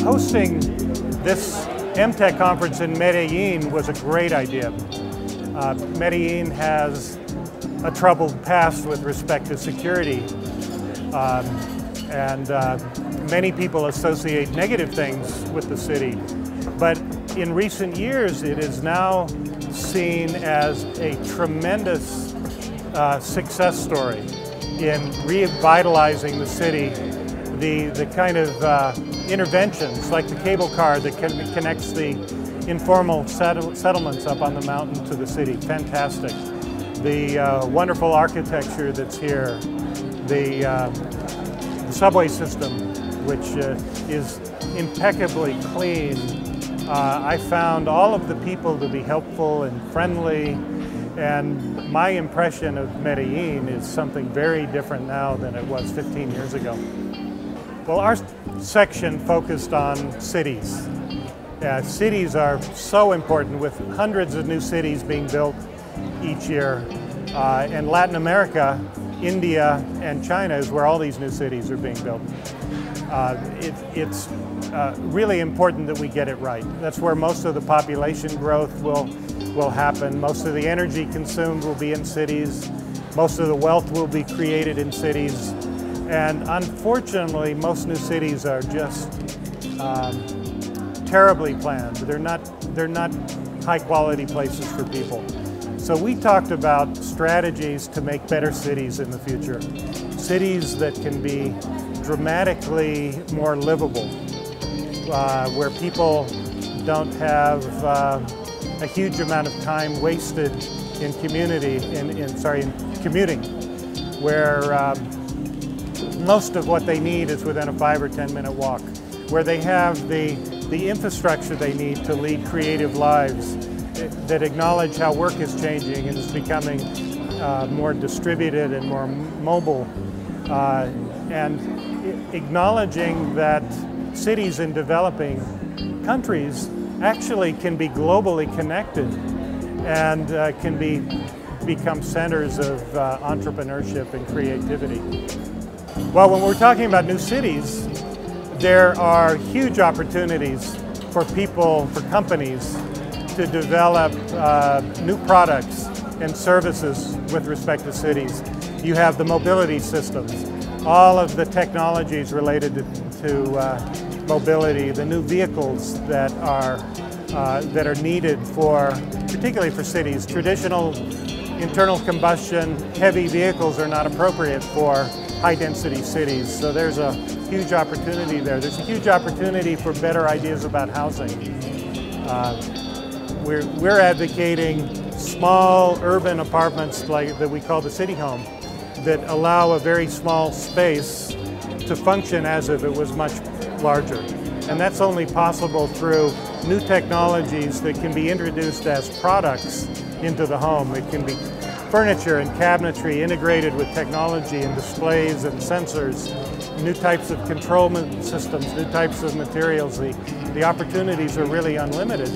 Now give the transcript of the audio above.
Hosting this Emtech conference in Medellin was a great idea. Medellin has a troubled past with respect to security, and many people associate negative things with the city. But in recent years, it is now seen as a tremendous success story in revitalizing the city. The kind of interventions, like the cable car that connects the informal settlements up on the mountain to the city, fantastic. The wonderful architecture that's here, the subway system, which is impeccably clean. I found all of the people to be helpful and friendly, and my impression of Medellin is something very different now than it was 15 years ago. Well, our section focused on cities. Cities are so important, with hundreds of new cities being built each year. And Latin America, India, and China is where all these new cities are being built. It's really important that we get it right. That's where most of the population growth will happen. Most of the energy consumed will be in cities. Most of the wealth will be created in cities. And unfortunately, most new cities are just terribly planned. They're not high-quality places for people. So we talked about strategies to make better cities in the future. Cities that can be dramatically more livable, where people don't have a huge amount of time wasted in commuting, where most of what they need is within a 5 or 10 minute walk, where they have the infrastructure they need to lead creative lives, that acknowledge how work is changing and is becoming more distributed and more mobile, and acknowledging that cities in developing countries actually can be globally connected and can become centers of entrepreneurship and creativity. Well, when we're talking about new cities, there are huge opportunities for people, for companies, to develop new products and services with respect to cities. You have the mobility systems, all of the technologies related to mobility, the new vehicles that are needed particularly for cities. Traditional internal combustion heavy vehicles are not appropriate for high-density cities, so there's a huge opportunity there. There's a huge opportunity for better ideas about housing. We're advocating small urban apartments that we call the city home, that allow a very small space to function as if it was much larger. And that's only possible through new technologies that can be introduced as products into the home. It can be furniture and cabinetry integrated with technology and displays and sensors, new types of control systems, new types of materials. The opportunities are really unlimited.